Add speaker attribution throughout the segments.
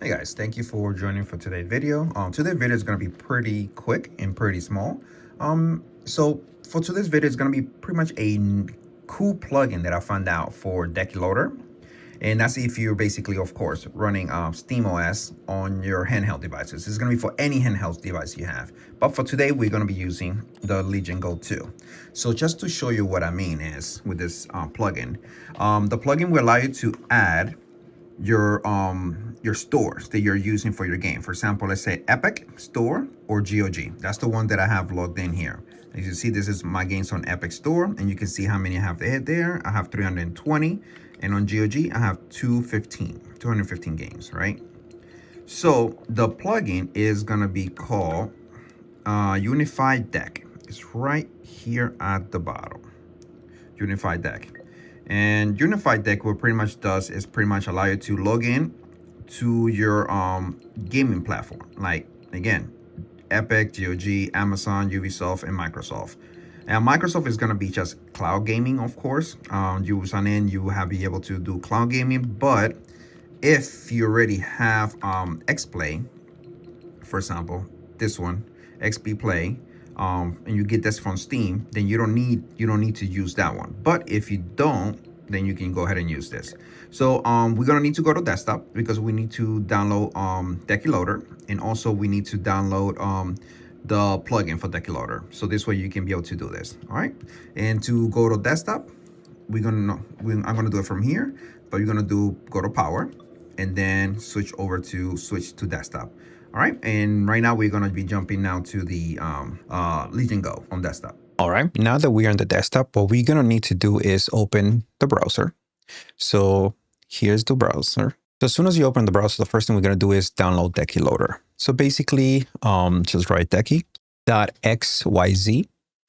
Speaker 1: Hey guys, thank you for joining for today's video. Today's video is going to be pretty quick and pretty small. So for today's video, it's going to be pretty much a cool plugin that I found out for Decky Loader. And that's if you're basically, of course, running SteamOS on your handheld devices. It's going to be for any handheld device you have. But for today, we're going to be using the Legion Go 2. So just to show you what I mean is with this plugin, the plugin will allow you to add your stores that you're using for your game. For example, let's say Epic Store or GOG. That's the one that I have logged in here. As you see, this is my games on Epic Store, and you can see how many I have there. I have 320, and on GOG I have 215 games, right? So the plugin is gonna be called UnifiDeck. It's right here at the bottom. UnifiDeck. And UnifiDeck, what pretty much does is pretty much allow you to log in to your gaming platform, like again, Epic, GOG, Amazon, Ubisoft, and Microsoft. And Microsoft is going to be just cloud gaming, of course. You sign in, you have be able to do cloud gaming. But if you already have XPlay, for example, this one, XP Play, and you get this from Steam, then you don't need to use that one. But if you don't, then you can go ahead and use this. So we're gonna need to go to desktop because we need to download Decky Loader, and also we need to download the plugin for Decky Loader. So this way you can be able to do this. All right. And to go to desktop, I'm gonna do it from here, but you're gonna go to power and then switch to desktop. All right, and right now we're gonna be jumping now to the Legion Go on desktop.
Speaker 2: All right, now that we are on the desktop, what we're gonna need to do is open the browser. So here's the browser. So as soon as you open the browser, the first thing we're gonna do is download Decky Loader. So basically, just write Decky.xyz,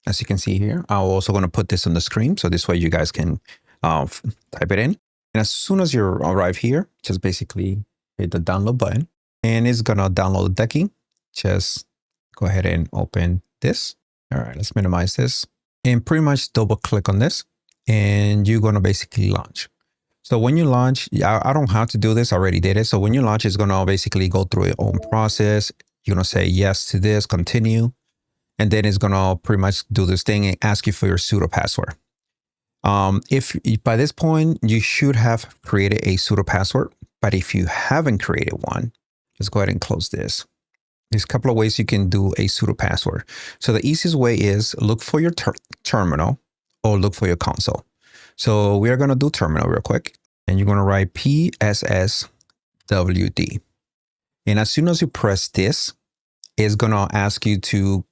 Speaker 2: as you can see here. I'm also gonna put this on the screen, so this way you guys can type it in. And as soon as you arrive here, just basically hit the download button. And it's gonna download Decky. Just go ahead and open this. All right, let's minimize this. And pretty much double click on this. And you're gonna basically launch. So when you launch, I don't have to do this, I already did it. So when you launch, it's gonna basically go through its own process. You're gonna say yes to this, continue. And then it's gonna pretty much do this thing and ask you for your Sudo password. If by this point, you should have created a Sudo password, but if you haven't created one, let's go ahead and close this. There's a couple of ways you can do a Sudo password. So the easiest way is look for your terminal or look for your console. So we are going to do terminal real quick, and you're going to write PSSWD. And as soon as you press this, it's going to ask you to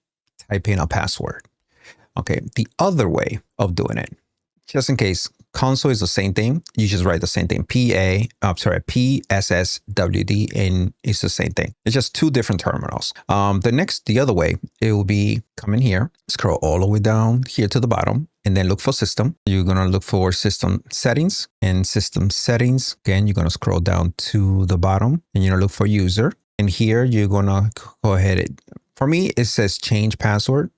Speaker 2: type in a password. Okay, the other way of doing it, just in case, console is the same thing. You just write the same thing, PSSWD, and it's the same thing. It's just two different terminals. The other way, it will be come in here, scroll all the way down here to the bottom, and then look for system. You're gonna look for system settings, and system settings. Again, you're gonna scroll down to the bottom, and you're gonna look for user. And here you're gonna go ahead. For me, it says change password.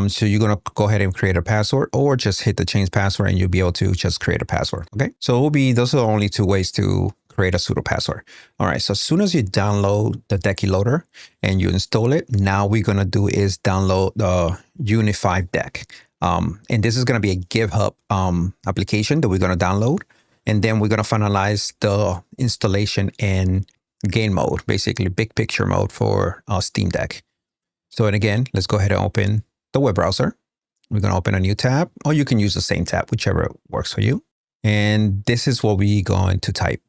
Speaker 2: So you're going to go ahead and create a password, or just hit the change password and you'll be able to just create a password. Okay. So those are the only two ways to create a Sudo password. All right. So as soon as you download the Decky Loader and you install it, now we're going to do is download the UnifiDeck. And this is going to be a GitHub application that we're going to download. And then we're going to finalize the installation in game mode, basically big picture mode for Steam Deck. So, and again, let's go ahead and open the web browser. We're going to open a new tab, or you can use the same tab, whichever works for you. And this is what we're going to type.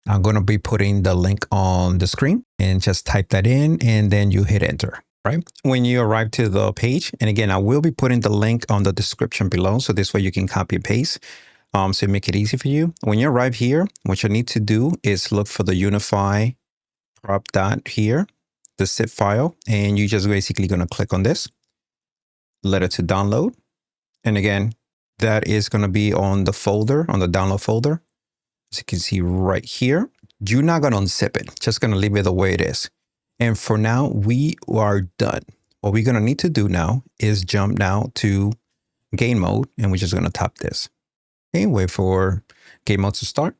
Speaker 2: I'm going to be putting the link on the screen, and just type that in, and then you hit enter, right? When you arrive to the page, and again, I will be putting the link on the description below, so this way you can copy and paste, so make it easy for you. When you arrive here, what you need to do is look for the Unify prop dot here, the zip file, and you just basically going to click on this, let it to download. And again, that is going to be on the folder, on the download folder. As you can see right here, you're not going to unzip it, just going to leave it the way it is. And for now, we are done. What we're going to need to do now is jump now to game mode, and we're just going to tap this. Okay, wait for game mode to start.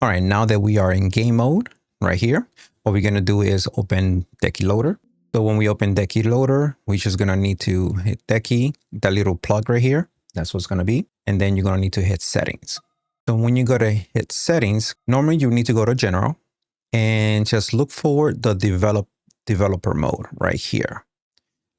Speaker 2: All right, now that we are in game mode, right here. What we're going to do is open Decky Loader. So when we open Decky Loader, we're just going to need to hit Decky, that little plug right here. That's what's going to be. And then you're going to need to hit settings. So when you go to hit settings, normally you need to go to general and just look for the developer mode right here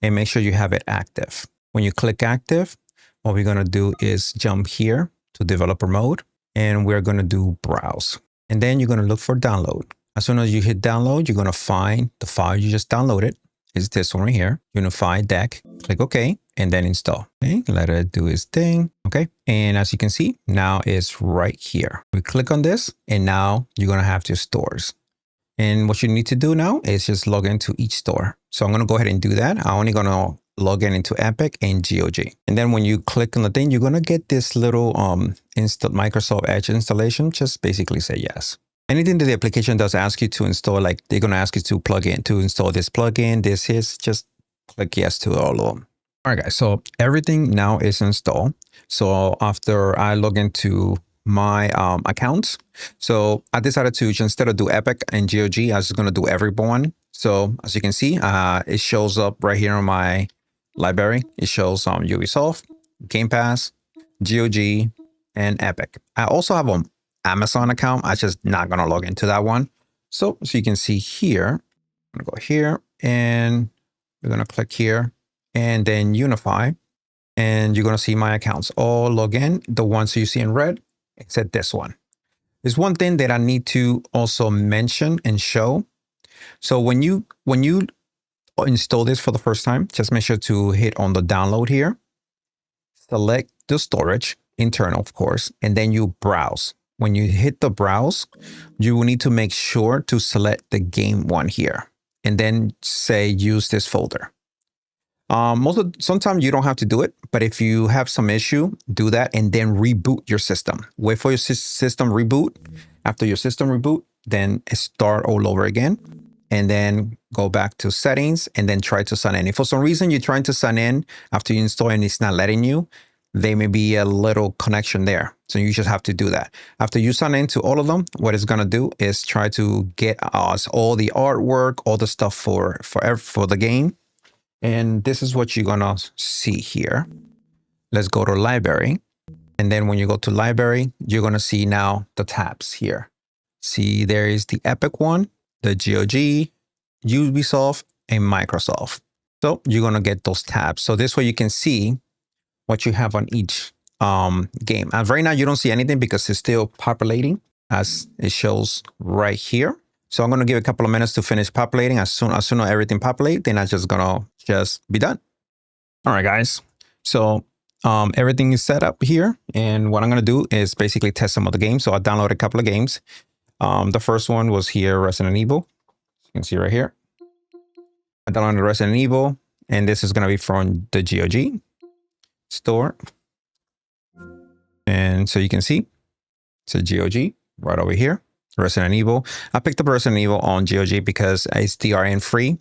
Speaker 2: and make sure you have it active. When you click active, what we're going to do is jump here to developer mode and we're going to do browse. And then you're going to look for download. As soon as you hit download, you're going to find the file you just downloaded. It's this one right here, UnifiDeck. Click OK and then install. Okay, let it do its thing. Okay, and as you can see, now it's right here. We click on this and now you're going to have your stores. And what you need to do now is just log into each store. So I'm going to go ahead and do that. I'm only going to log in into Epic and GOG. And then when you click on the thing, you're going to get this little Microsoft Edge installation. Just basically say yes. Anything that the application does ask you to install, like they're going to ask you to plug in, to install this plugin, this is, just click yes to all of them. All right, guys. So everything now is installed. So after I log into my accounts, so I decided to, instead of do Epic and GOG, I was going to do everyone. So as you can see, it shows up right here on my library. It shows Ubisoft, Game Pass, GOG, and Epic. I also have an Amazon account. I'm just not going to log into that one. So you can see here, I'm going to go here and we're going to click here and then Unify. And you're going to see my accounts all log in. The ones you see in red, except this one. There's one thing that I need to also mention and show. So when you install this for the first time, just make sure to hit on the download here, select the storage, internal of course, and then you browse. When you hit the browse, you will need to make sure to select the game one here and then say use this folder. Sometimes you don't have to do it, but if you have some issue, do that and then reboot your system. Wait for your system reboot. After your system reboot, then start all over again and then go back to settings and then try to sign in. If for some reason you're trying to sign in after you install and it's not letting you, there may be a little connection there. So you just have to do that. After you sign into all of them, what it's going to do is try to get us all the artwork, all the stuff for the game. And this is what you're going to see here. Let's go to library. And then when you go to library, you're going to see now the tabs here. See, there is the Epic one, the GOG, Ubisoft, and Microsoft. So you're going to get those tabs. So this way you can see what you have on each game. And right now you don't see anything because it's still populating as it shows right here. So I'm going to give it a couple of minutes to finish populating. As soon as everything populates, then I'm just going to be done. All right, guys. So everything is set up here. And what I'm going to do is basically test some of the games. So I downloaded a couple of games. The first one was here, Resident Evil. You can see right here. I downloaded Resident Evil. And this is going to be from the GOG store. And so you can see it's a GOG right over here, Resident Evil. I picked up Resident Evil on GOG because it's DRM free.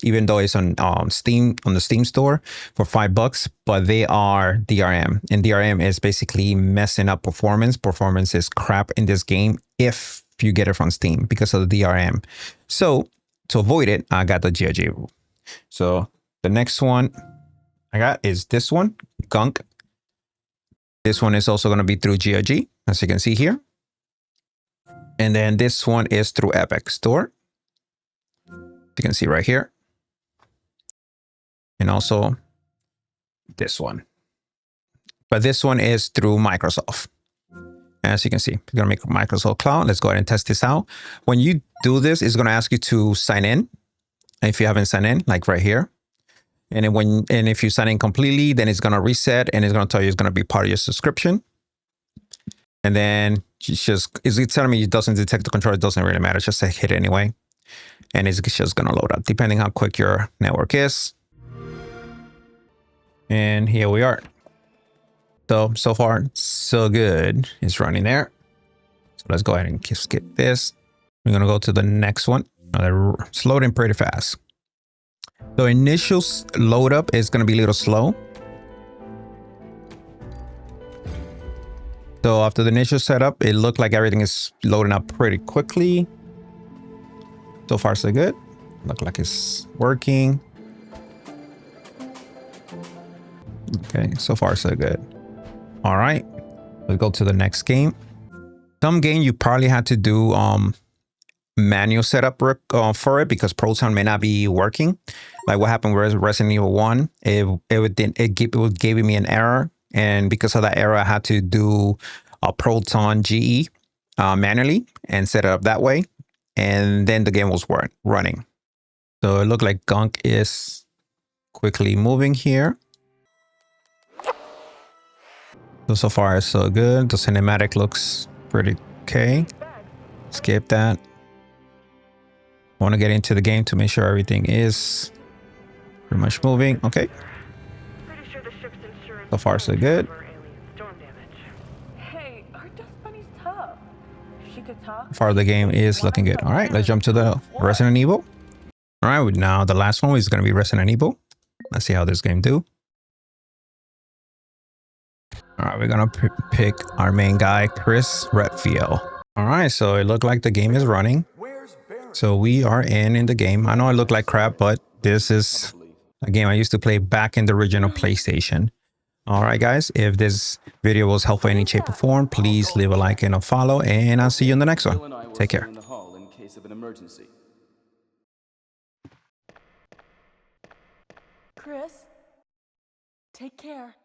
Speaker 2: Even though it's on Steam, on the Steam store for $5, but they are DRM, and DRM is basically messing up performance. Performance is crap in this game if you get it from Steam because of the DRM. So to avoid it, I got the GOG. So the next one I got is this one, Gunk. This one is also going to be through GOG, as you can see here. And then this one is through Epic Store. You can see right here. And also this one. But this one is through Microsoft. As you can see, we're going to make Microsoft Cloud. Let's go ahead and test this out. When you do this, it's going to ask you to sign in. If you haven't signed in, like right here. And then if you sign in completely, then it's going to reset and it's going to tell you it's going to be part of your subscription. And then it's telling me it doesn't detect the controller. It doesn't really matter. Just hit it anyway. And it's just going to load up depending how quick your network is. And here we are. So far, so good. It's running there. So let's go ahead and skip this. We're going to go to the next one. It's loading pretty fast. The initial load up is going to be a little slow. So after the initial setup, it looked like everything is loading up pretty quickly. So far, so good. Look like it's working. Okay, so far, so good. All right, let's go to the next game. Some game you probably had to do manual setup for it because Proton may not be working. Like what happened with Resident Evil 1, it was giving me an error, and because of that error, I had to do a Proton GE manually and set it up that way, and then the game was running. So it looked like Gunk is quickly moving here. So far so good. The cinematic looks pretty okay. Skip that. Want to get into the game to make sure everything is pretty much moving. Okay. So far so good.
Speaker 3: Hey, our dust bunny's tough. She could talk.
Speaker 2: So far the game is looking good. All right, let's jump to the Resident Evil. All right, now the last one is going to be Resident Evil. Let's see how this game do. All right, we're going to pick our main guy, Chris Redfield. All right, so it looked like the game is running. So we are in the game. I know it looked like crap, but this is a game I used to play back in the original PlayStation. All right, guys, if this video was helpful in any shape or form, please leave a like and a follow, and I'll see you in the next one. Take care.
Speaker 3: Chris, take care.